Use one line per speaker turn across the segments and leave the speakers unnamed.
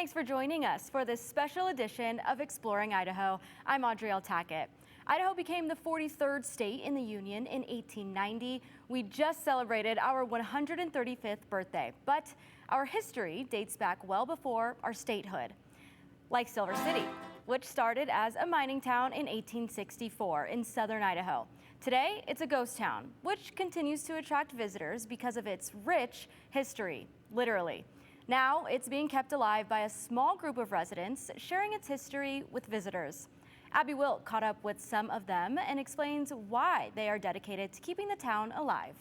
Thanks for joining us for this special edition of Exploring Idaho. I'm Audrielle Tackett. Idaho became the 43rd state in the Union in 1890. We just celebrated our 135th birthday, but our history dates back well before our statehood. Like Silver City, which started as a mining town in 1864 in southern Idaho. Today, it's a ghost town, which continues to attract visitors because of its rich history, literally. Now, it's being kept alive by a small group of residents sharing its history with visitors. Abby Wilt caught up with some of them and explains why they are dedicated to keeping the town alive.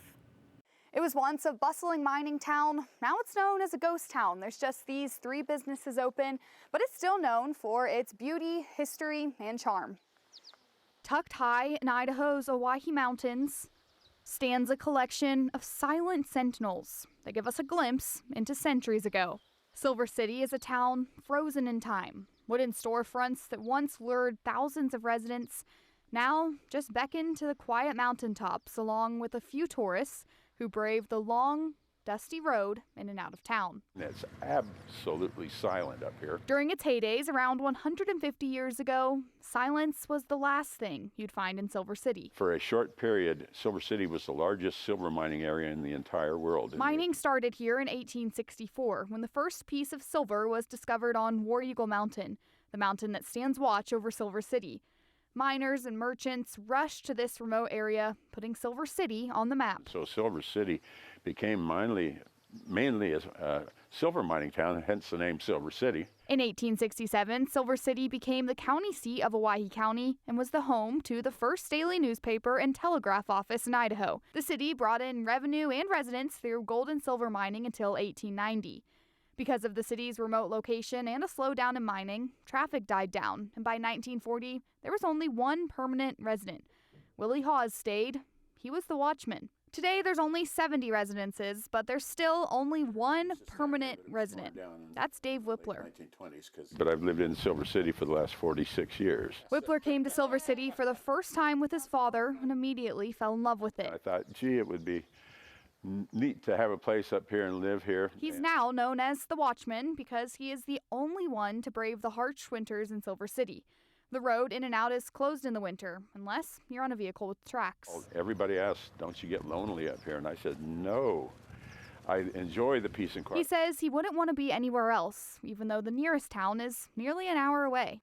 It was once a bustling mining town. Now it's known as a ghost town. There's just these 3 businesses open, but it's still known for its beauty, history, and charm. Tucked high in Idaho's Owyhee Mountains stands a collection of silent sentinels that give us a glimpse into centuries ago. Silver City is a town frozen in time. Wooden storefronts that once lured thousands of residents now just beckon to the quiet mountaintops, along with a few tourists who brave the long, dusty road in and out of town.
It's absolutely silent up here.
During its heydays around 150 years ago, silence was the last thing you'd find in Silver City.
For a short period, Silver City was the largest silver mining area in the entire world.
Mining started here in 1864 when the first piece of silver was discovered on War Eagle Mountain, the mountain that stands watch over Silver City. Miners and merchants rushed to this remote area, putting Silver City on the map.
So Silver City became mainly a silver mining town, hence the name Silver City.
In 1867, Silver City became the county seat of Owyhee County and was the home to the first daily newspaper and telegraph office in Idaho. The city brought in revenue and residents through gold and silver mining until 1890. Because of the city's remote location and a slowdown in mining, traffic died down, and by 1940, there was only one permanent resident. Willie Hawes stayed. He was the watchman. Today, there's only 70 residences, but there's still only one permanent resident. That's Dave Whippler.
But I've lived in Silver City for the last 46 years.
Whippler came to Silver City for the first time with his father and immediately fell in love with it.
I thought, gee, it would be neat to have a place up here and live here.
He's now known as the Watchman because he is the only one to brave the harsh winters in Silver City. The road in and out is closed in the winter, unless you're on a vehicle with tracks.
Everybody asks, don't you get lonely up here? And I said, no. I enjoy the peace and quiet.
He says he wouldn't want to be anywhere else, even though the nearest town is nearly an hour away.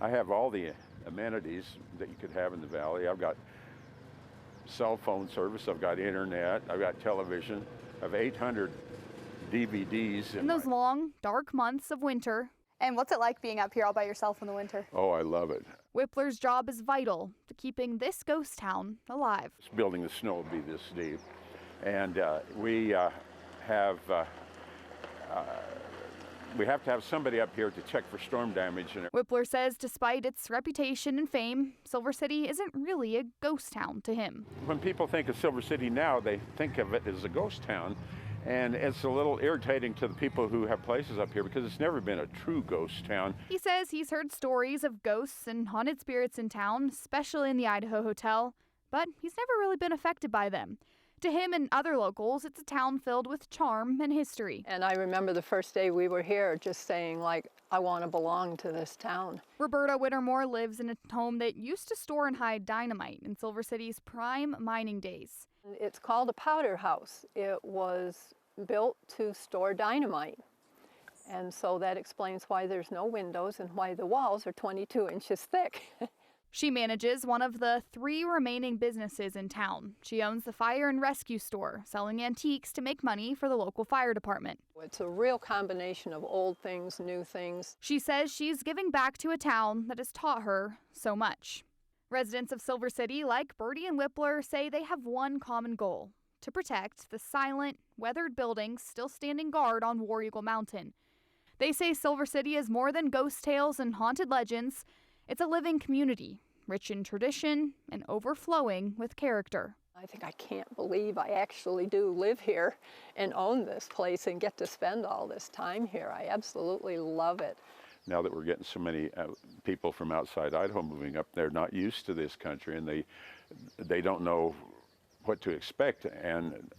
I have all the amenities that you could have in the valley. I've got cell phone service, I've got internet, I've got television, I have 800 DVDs.
In those long, dark months of winter. And what's it like being up here all by yourself in the winter?
Oh, I love it.
Whippler's job is vital to keeping this ghost town alive.
Building the snow will be this deep, and we have to have somebody up here to check for storm damage.
Whippler says despite its reputation and fame, Silver City isn't really a ghost town to him.
When people think of Silver City now, they think of it as a ghost town. And it's a little irritating to the people who have places up here because it's never been a true ghost town.
He says he's heard stories of ghosts and haunted spirits in town, especially in the Idaho Hotel, but he's never really been affected by them. To him and other locals, it's a town filled with charm and history.
And I remember the first day we were here just saying, like, I want to belong to this town.
Roberta Whittemore lives in a home that used to store and hide dynamite in Silver City's prime mining days.
It's called a powder house. It was built to store dynamite. And so that explains why there's no windows and why the walls are 22 inches thick.
She manages one of the 3 remaining businesses in town. She owns the fire and rescue store, selling antiques to make money for the local fire department.
It's a real combination of old things, new things.
She says she's giving back to a town that has taught her so much. Residents of Silver City, like Bertie and Whippler, say they have one common goal: to protect the silent, weathered buildings still standing guard on War Eagle Mountain. They say Silver City is more than ghost tales and haunted legends. It's a living community, rich in tradition and overflowing with character.
I think I can't believe I actually do live here and own this place and get to spend all this time here. I absolutely love it.
Now that we're getting so many people from outside Idaho moving up, they're not used to this country and they don't know what to expect, and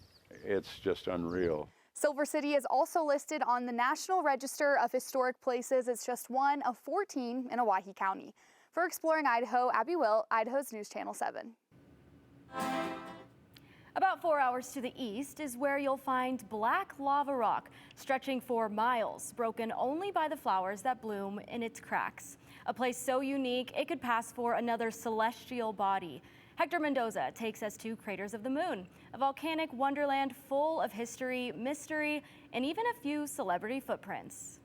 it's just unreal.
Silver City is also listed on the National Register of Historic Places. It's just one of 14 in Owyhee County. For Exploring Idaho, Abby Wilt, Idaho's News Channel 7.
About 4 hours to the east is where you'll find black lava rock, stretching for miles, broken only by the flowers that bloom in its cracks. A place so unique, it could pass for another celestial body. Hector Mendoza takes us to Craters of the Moon, a volcanic wonderland full of history, mystery, and even a few celebrity footprints.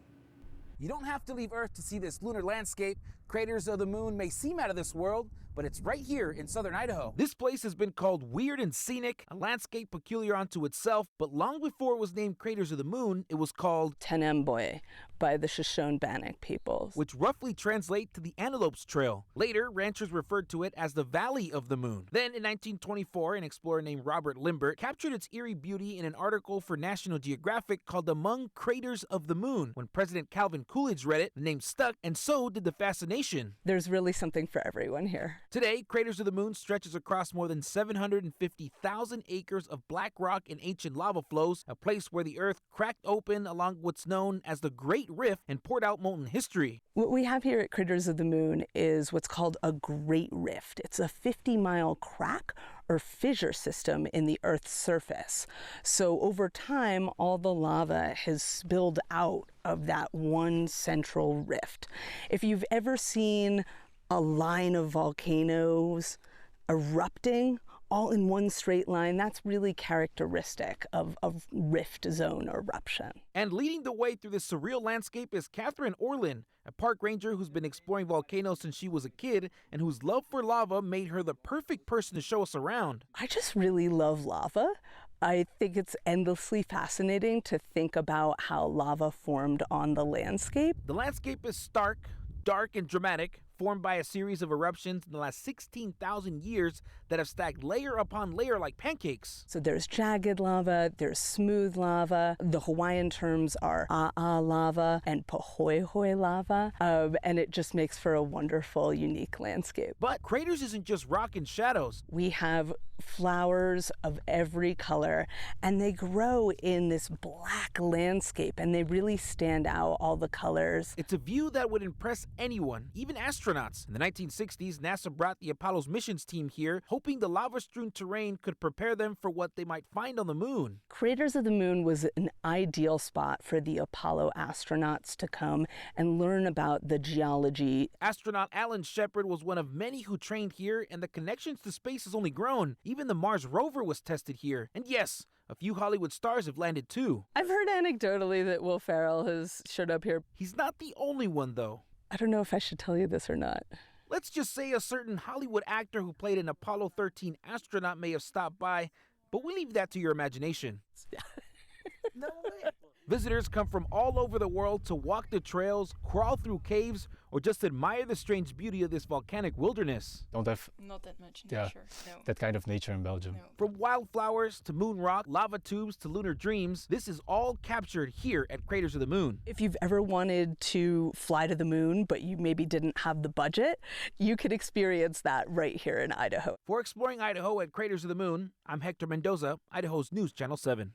You don't have to leave Earth to see this lunar landscape. Craters of the Moon may seem out of this world, but it's right here in southern Idaho. This place has been called weird and scenic, a landscape peculiar unto itself, but long before it was named Craters of the Moon, it was called
Tenemboy by the Shoshone-Bannock peoples,
which roughly translate to the Antelope's Trail. Later, ranchers referred to it as the Valley of the Moon. Then in 1924, an explorer named Robert Limbert captured its eerie beauty in an article for National Geographic called Among Craters of the Moon. When President Calvin Coolidge read it, the name stuck, and so did the fascination.
There's really something for everyone here.
Today, Craters of the Moon stretches across more than 750,000 acres of black rock and ancient lava flows, a place where the earth cracked open along what's known as the Great Rift and poured out molten history.
What we have here at Craters of the Moon is what's called a Great Rift. It's a 50-mile crack or fissure system in the Earth's surface. So over time, all the lava has spilled out of that one central rift. If you've ever seen a line of volcanoes erupting all in one straight line, that's really characteristic of rift zone eruption.
And leading the way through this surreal landscape is Catherine Orlin, a park ranger who's been exploring volcanoes since she was a kid and whose love for lava made her the perfect person to show us around.
I just really love lava. I think it's endlessly fascinating to think about how lava formed on the landscape.
The landscape is stark, dark, and dramatic, formed by a series of eruptions in the last 16,000 years that have stacked layer upon layer like pancakes.
So there's jagged lava, there's smooth lava. The Hawaiian terms are a'a lava and pahoehoe lava, and it just makes for a wonderful, unique landscape.
But Craters isn't just rock and shadows.
We have flowers of every color, and they grow in this black landscape, and they really stand out, all the colors.
It's a view that would impress anyone, even astronauts. In the 1960s, NASA brought the Apollo's missions team here, hoping the lava-strewn terrain could prepare them for what they might find on the moon.
Craters of the Moon was an ideal spot for the Apollo astronauts to come and learn about the geology.
Astronaut Alan Shepard was one of many who trained here, and the connections to space has only grown. Even the Mars rover was tested here. And yes, a few Hollywood stars have landed too.
I've heard anecdotally that Will Ferrell has showed up here.
He's not the only one, though.
I don't know if I should tell you this or not.
Let's just say a certain Hollywood actor who played an Apollo 13 astronaut may have stopped by, but we leave that to your imagination. No way. Visitors come from all over the world to walk the trails, crawl through caves, or just admire the strange beauty of this volcanic wilderness.
Don't have
not that much nature. No.
That kind of nature in Belgium.
No.
From wildflowers to moon rock, lava tubes to lunar dreams, this is all captured here at Craters of the Moon.
If you've ever wanted to fly to the moon, but you maybe didn't have the budget, you could experience that right here in Idaho.
For Exploring Idaho at Craters of the Moon, I'm Hector Mendoza, Idaho's News Channel 7.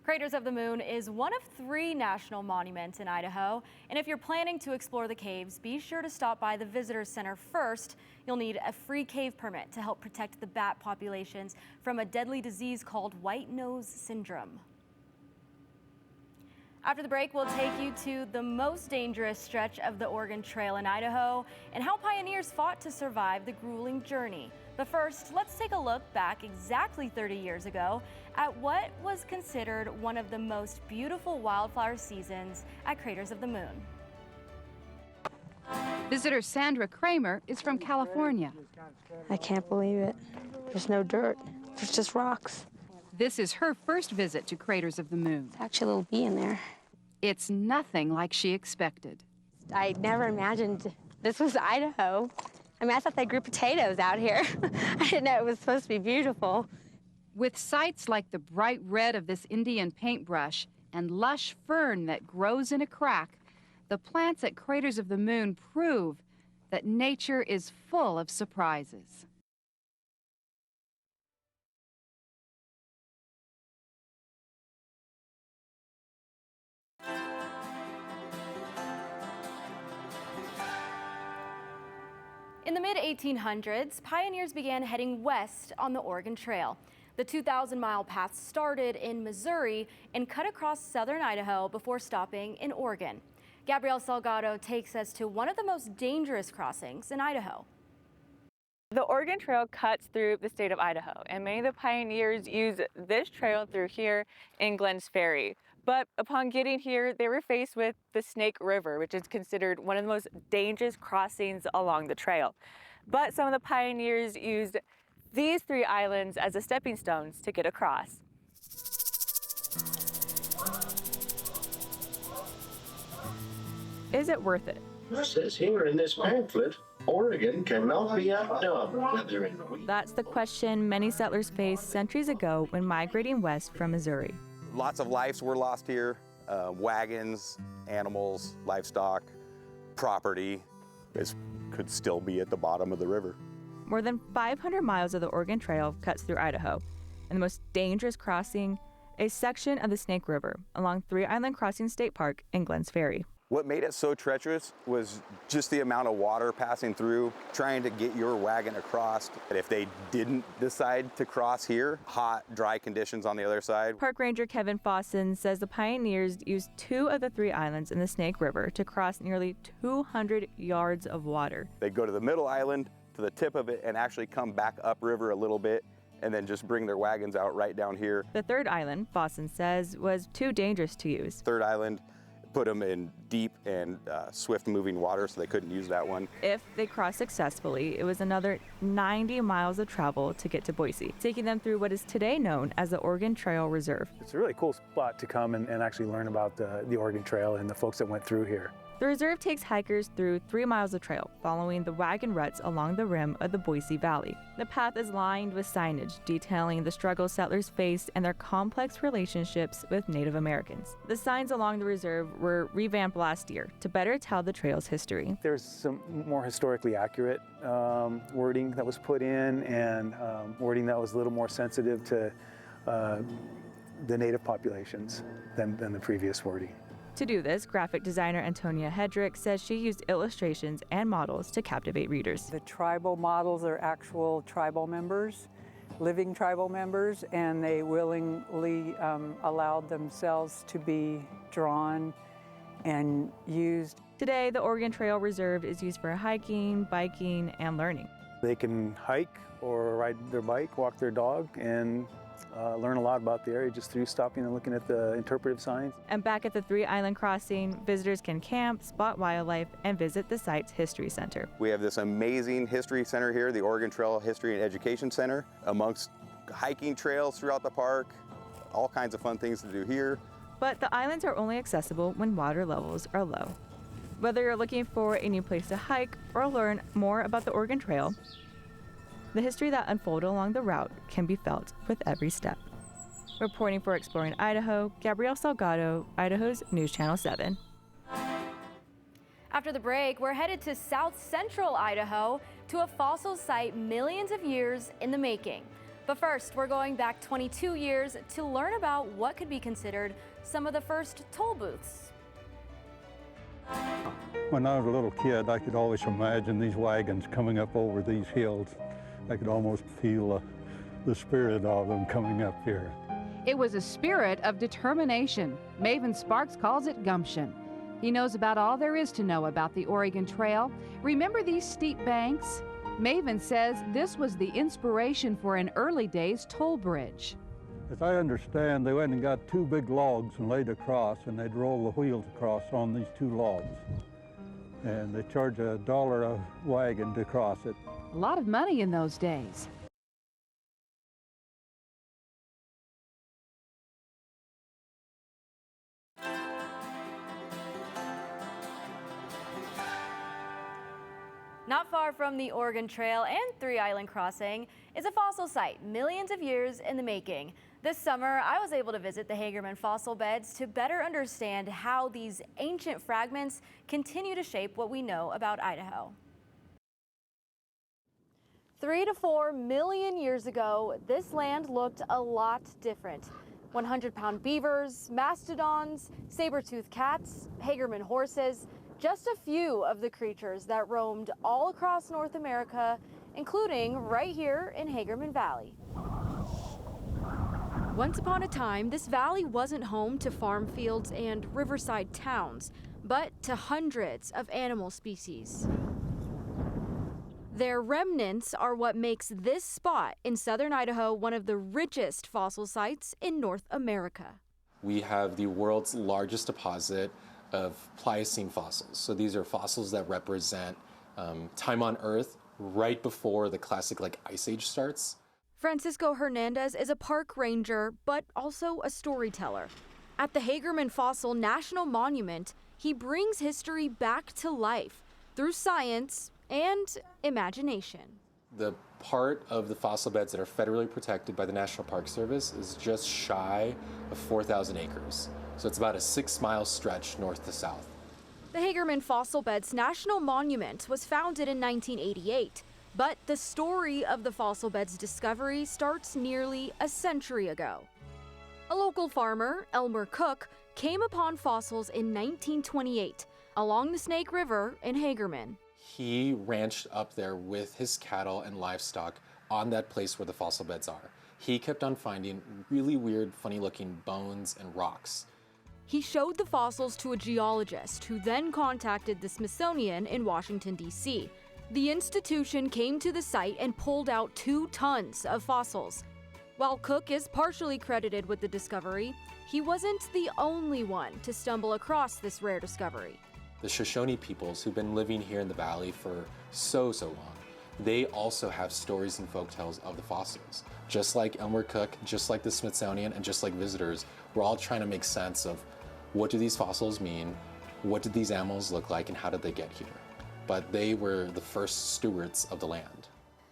Craters of the Moon is one of 3 national monuments in Idaho, and if you're planning to explore the caves, be sure to stop by the Visitor Center first. You'll need a free cave permit to help protect the bat populations from a deadly disease called white nose syndrome. After the break, we'll take you to the most dangerous stretch of the Oregon Trail in Idaho and how pioneers fought to survive the grueling journey. But first, let's take a look back exactly 30 years ago at what was considered one of the most beautiful wildflower seasons at Craters of the Moon.
Visitor Sandra Kramer is from California.
I can't believe it. There's no dirt. There's just rocks.
This is her first visit to Craters of the Moon.
There's actually a little bee in there.
It's nothing like she expected.
I never imagined this was Idaho. I mean, I thought they grew potatoes out here. I didn't know it was supposed to be beautiful.
With sights like the bright red of this Indian paintbrush and lush fern that grows in a crack, the plants at Craters of the Moon prove that nature is full of surprises.
In the mid-1800s, pioneers began heading west on the Oregon Trail. The 2,000-mile path started in Missouri and cut across southern Idaho before stopping in Oregon. Gabrielle Salgado takes us to one of the most dangerous crossings in Idaho.
The Oregon Trail cuts through the state of Idaho, and many of the pioneers used this trail through here in Glens Ferry. But upon getting here, they were faced with the Snake River, which is considered one of the most dangerous crossings along the trail. But some of the pioneers used these 3 islands as the stepping stones to get across. Is it worth it?
It says here in this pamphlet, Oregon cannot be outdone, whether in wheat.
That's the question many settlers faced centuries ago when migrating west from Missouri.
Lots of lives were lost here, wagons, animals, livestock, property could still be at the bottom of the river.
More than 500 miles of the Oregon Trail cuts through Idaho, and the most dangerous crossing, a section of the Snake River along 3 Island Crossing State Park in Glens Ferry.
What made it so treacherous was just the amount of water passing through, trying to get your wagon across. If they didn't decide to cross here, hot, dry conditions on the other side.
Park Ranger Kevin Fossen says the pioneers used 2 of the 3 islands in the Snake River to cross nearly 200 yards of water.
They'd go to the middle island, to the tip of it, and actually come back upriver a little bit, and then just bring their wagons out right down here.
The 3rd island, Fossen says, was too dangerous to use.
3rd island, put them in deep and swift-moving water, so they couldn't use that one.
If they crossed successfully, it was another 90 miles of travel to get to Boise, taking them through what is today known as the Oregon Trail Reserve.
It's a really cool spot to come and actually learn about the Oregon Trail and the folks that went through here.
The reserve takes hikers through 3 miles of trail, following the wagon ruts along the rim of the Boise Valley. The path is lined with signage detailing the struggles settlers faced and their complex relationships with Native Americans. The signs along the reserve were revamped last year to better tell the trail's history.
There's some more historically accurate wording that was put in, and wording that was a little more sensitive to the Native populations than the previous wording.
To do this, graphic designer Antonia Hedrick says she used illustrations and models to captivate readers.
The tribal models are actual tribal members, living tribal members, and they willingly allowed themselves to be drawn and used.
Today, the Oregon Trail Reserve is used for hiking, biking, and learning.
They can hike or ride their bike, walk their dog, and learn a lot about the area just through stopping and looking at the interpretive signs.
And back at the 3 Island Crossing, visitors can camp, spot wildlife, and visit the site's history center.
We have this amazing history center here, the Oregon Trail History and Education Center, amongst hiking trails throughout the park, all kinds of fun things to do here.
But the islands are only accessible when water levels are low. Whether you're looking for a new place to hike or learn more about the Oregon Trail, the history that unfolded along the route can be felt with every step. Reporting for Exploring Idaho, Gabrielle Salgado, Idaho's News Channel 7.
After the break, we're headed to south central Idaho to a fossil site millions of years in the making. But first, we're going back 22 years to learn about what could be considered some of the first toll booths.
When I was a little kid, I could always imagine these wagons coming up over these hills. I could almost feel the spirit of them coming up here.
It was a spirit of determination. Maven Sparks calls it gumption. He knows about all there is to know about the Oregon Trail. Remember these steep banks? Maven says this was the inspiration for an early days toll bridge.
As I understand, they went and got 2 big logs and laid across, and they'd roll the wheels across on these 2 logs. And they charge $1 a wagon to cross it.
A lot of money in those days.
Not far from the Oregon Trail and 3 Island Crossing is a fossil site millions of years in the making. This summer, I was able to visit the Hagerman fossil beds to better understand how these ancient fragments continue to shape what we know about Idaho. 3 to 4 million years ago, this land looked a lot different. 100-pound beavers, mastodons, saber-toothed cats, Hagerman horses, just a few of the creatures that roamed all across North America, including right here in Hagerman Valley. Once upon a time, this valley wasn't home to farm fields and riverside towns, but to hundreds of animal species. Their remnants are what makes this spot in southern Idaho one of the richest fossil sites in North America.
We have the world's largest deposit of Pliocene fossils. So these are fossils that represent time on Earth right before the classic ice age starts.
Francisco Hernandez is a park ranger, but also a storyteller. At the Hagerman Fossil National Monument, he brings history back to life through science and imagination.
The part of the fossil beds that are federally protected by the National Park Service is just shy of 4,000 acres. So it's about a 6-mile stretch north to south.
The Hagerman Fossil Beds National Monument was founded in 1988. But the story of the fossil bed's discovery starts nearly a century ago. A local farmer, Elmer Cook, came upon fossils in 1928 along the Snake River in Hagerman.
He ranched up there with his cattle and livestock on that place where the fossil beds are. He kept on finding really weird, funny-looking bones and rocks.
He showed the fossils to a geologist who then contacted the Smithsonian in Washington, D.C. The institution came to the site and pulled out 2 tons of fossils. While Cook is partially credited with the discovery, he wasn't the only one to stumble across this rare discovery.
The Shoshone peoples who've been living here in the valley for so long, they also have stories and folktales of the fossils. Just like Elmer Cook, just like the Smithsonian, and just like visitors, we're all trying to make sense of what do these fossils mean, what did these animals look like, and how did they get here? But they were the first stewards of the land.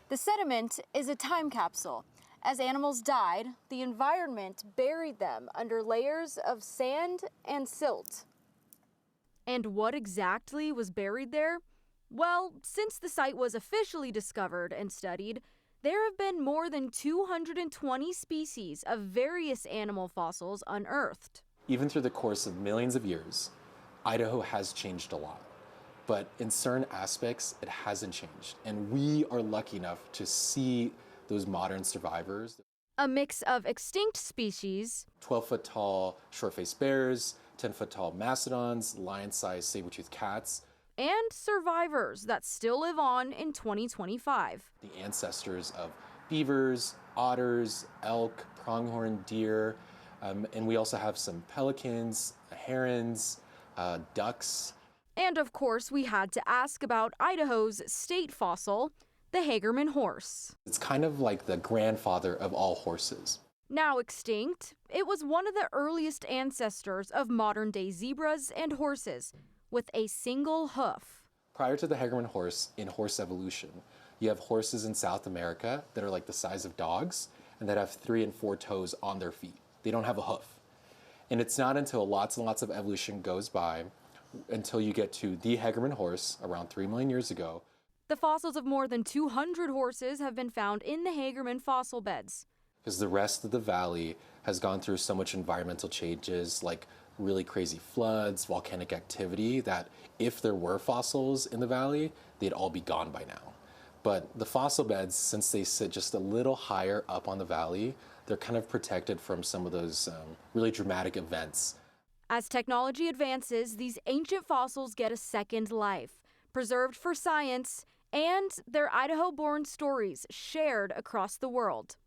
The sediment is a time capsule. As animals died, the environment buried them under layers of sand and silt. And what exactly was buried there? Well, since the site was officially discovered and studied, there have been more than 220 species of various animal fossils unearthed.
Even through the course of millions of years, Idaho has changed a lot. But in certain aspects, it hasn't changed. And we are lucky enough to see those modern survivors.
A mix of extinct species,
12-foot tall short-faced bears, 10-foot tall mastodons, lion-sized saber-toothed cats,
and survivors that still live on in 2025.
The ancestors of beavers, otters, elk, pronghorn deer, and we also have some pelicans, herons, ducks.
And of course, we had to ask about Idaho's state fossil, the Hagerman horse.
It's kind of like the grandfather of all horses.
Now extinct, it was one of the earliest ancestors of modern-day zebras and horses, with a single hoof.
Prior to the Hagerman horse, in horse evolution, you have horses in South America that are like the size of dogs and that have 3 and 4 toes on their feet. They don't have a hoof. And it's not until lots and lots of evolution goes by until you get to the Hagerman horse around 3 million years ago.
The fossils of more than 200 horses have been found in the Hagerman fossil beds.
Because the rest of the valley has gone through so much environmental changes, like really crazy floods, volcanic activity, that if there were fossils in the valley, they'd all be gone by now. But the fossil beds, since they sit just a little higher up on the valley, they're kind of protected from some of those really dramatic events.
As technology advances, these ancient fossils get a second life, preserved for science, and their Idaho-born stories shared across the world.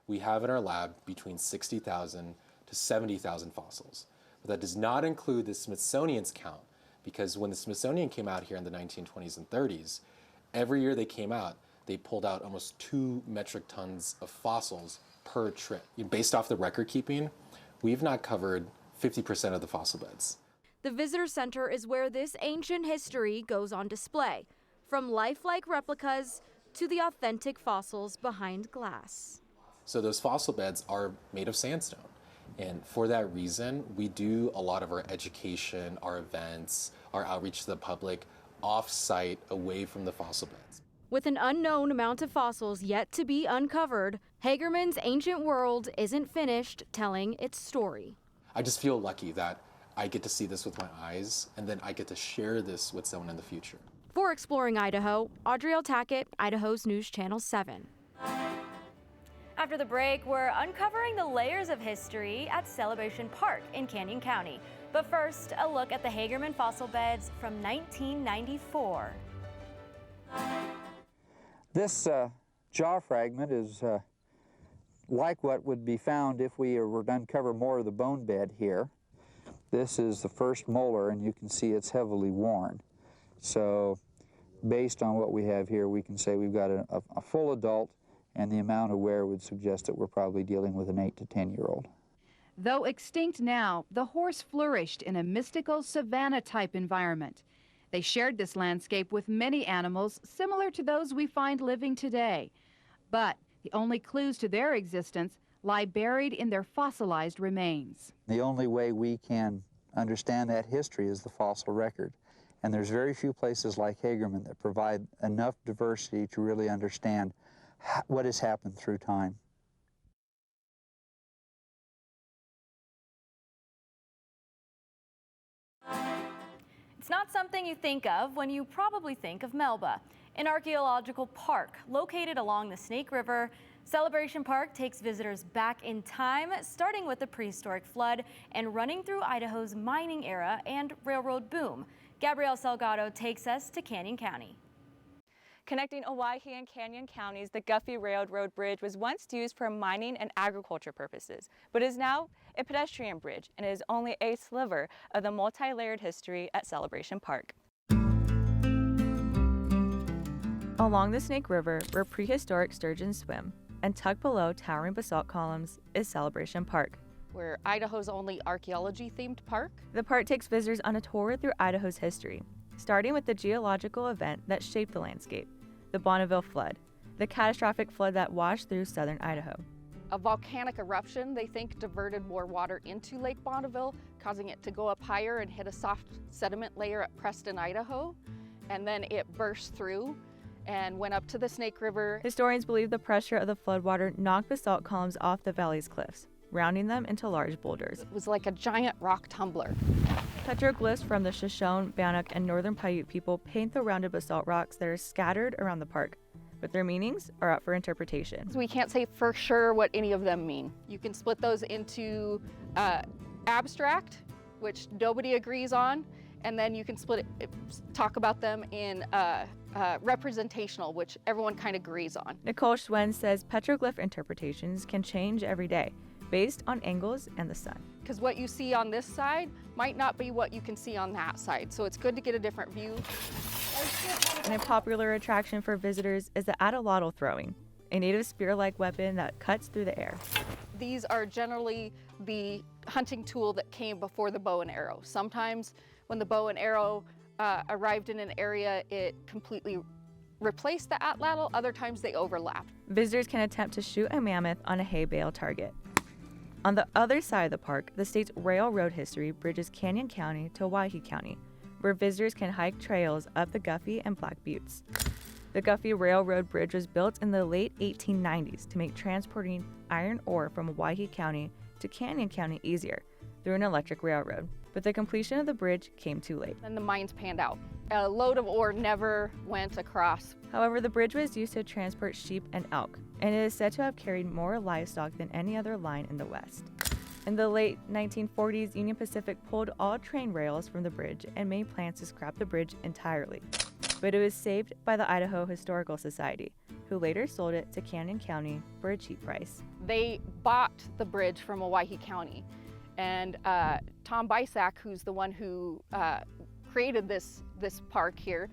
We have in our lab between 60,000 to 70,000 fossils. But that does not include the Smithsonian's count, because when the Smithsonian came out here in the 1920s and 30s, every year they came out, they pulled out almost 2 metric tons of fossils per trip. Based off the record keeping, we've not covered 50% of the fossil beds.
The visitor center is where this ancient history goes on display, from lifelike replicas to the authentic fossils behind glass.
So those fossil beds are made of sandstone. And for that reason, we do a lot of our education, our events, our outreach to the public off-site, away from the fossil beds.
With an unknown amount of fossils yet to be uncovered, Hagerman's ancient world isn't finished telling its story.
I just feel lucky that I get to see this with my eyes, and then I get to share this with someone in the future.
For Exploring Idaho, Audrielle Tackett, Idaho's News Channel 7. After the break, we're uncovering the layers of history at Celebration Park in Canyon County. But first, a look at the Hagerman fossil beds from 1994.
This jaw fragment is like what would be found if we were to uncover more of the bone bed here. This is the first molar, and you can see it's heavily worn. So based on what we have here, we can say we've got a full adult, and the amount of wear would suggest that we're probably dealing with an 8 to 10-year-old.
Though extinct now, the horse flourished in a mystical savanna-type environment. They shared this landscape with many animals similar to those we find living today. But the only clues to their existence lie buried in their fossilized remains.
The only way we can understand that history is the fossil record. And there's very few places like Hagerman that provide enough diversity to really understand what has happened through time.
It's not something you think of when you probably think of Melba, an archaeological park located along the Snake River. Celebration Park takes visitors back in time, starting with the prehistoric flood and running through Idaho's mining era and railroad boom. Gabrielle Salgado takes us to Canyon County.
Connecting Owyhee and Canyon counties, the Guffey Railroad Bridge was once used for mining and agriculture purposes, but is now a pedestrian bridge and is only a sliver of the multi-layered history at Celebration Park. Along the Snake River, where prehistoric sturgeons swim, and tucked below towering basalt columns is Celebration Park.
We're Idaho's only archaeology-themed park.
The park takes visitors on a tour through Idaho's history, starting with the geological event that shaped the landscape, the Bonneville Flood, the catastrophic flood that washed through southern Idaho.
A volcanic eruption, they think, diverted more water into Lake Bonneville, causing it to go up higher and hit a soft sediment layer at Preston, Idaho, and then it burst through and went up to the Snake River.
Historians believe the pressure of the floodwater knocked basalt columns off the valley's cliffs, rounding them into large boulders.
It was like a giant rock tumbler.
Petroglyphs from the Shoshone, Bannock, and Northern Paiute people paint the rounded basalt rocks that are scattered around the park, but their meanings are up for interpretation.
We can't say for sure what any of them mean. You can split those into abstract, which nobody agrees on, and then you can talk about them in representational, which everyone kind of agrees on.
Nicole Schwen says petroglyph interpretations can change every day, based on angles and the sun.
Because what you see on this side might not be what you can see on that side, so it's good to get a different view.
And a popular attraction for visitors is the atlatl throwing, a native spear-like weapon that cuts through the air.
These are generally the hunting tool that came before the bow and arrow. Sometimes when the bow and arrow arrived in an area, it completely replaced the atlatl. Other times they overlapped.
Visitors can attempt to shoot a mammoth on a hay bale target. On the other side of the park, the state's railroad history bridges Canyon County to Owyhee County, where visitors can hike trails up the Guffey and Black Buttes. The Guffey Railroad Bridge was built in the late 1890s to make transporting iron ore from Owyhee County to Canyon County easier through an electric railroad. But the completion of the bridge came too late.
And the mines panned out. A load of ore never went across.
However, the bridge was used to transport sheep and elk, and it is said to have carried more livestock than any other line in the West. In the late 1940s, Union Pacific pulled all train rails from the bridge and made plans to scrap the bridge entirely. But it was saved by the Idaho Historical Society, who later sold it to Canyon County for a cheap price.
They bought the bridge from Owyhee County, and Tom Bisak, who's the one who created this park here,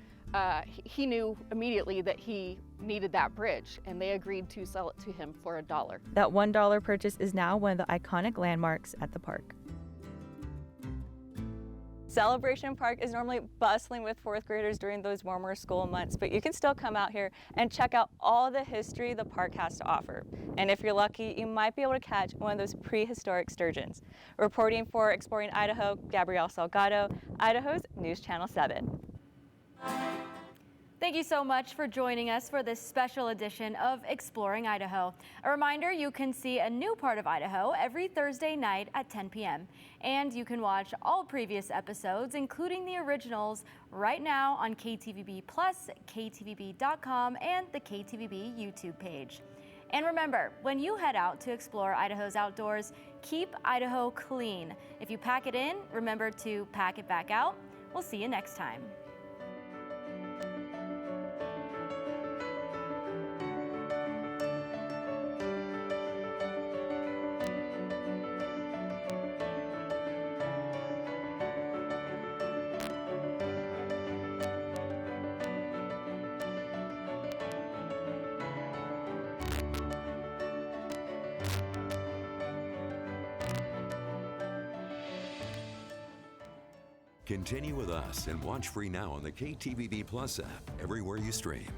he knew immediately that he needed that bridge, and they agreed to sell it to him for $1.
That $1 purchase is now one of the iconic landmarks at the park. Celebration Park is normally bustling with fourth graders during those warmer school months, but you can still come out here and check out all the history the park has to offer. And if you're lucky, you might be able to catch one of those prehistoric sturgeons. Reporting for Exploring Idaho, Gabrielle Salgado, Idaho's News Channel 7.
Thank you so much for joining us for this special edition of Exploring Idaho. A reminder, you can see a new part of Idaho every Thursday night at 10 p.m. And you can watch all previous episodes, including the originals, right now on KTVB Plus, ktvb.com, and the KTVB YouTube page. And remember, when you head out to explore Idaho's outdoors, keep Idaho clean. If you pack it in, remember to pack it back out. We'll see you next time.
Continue with us and watch free now on the KTVB Plus app everywhere you stream.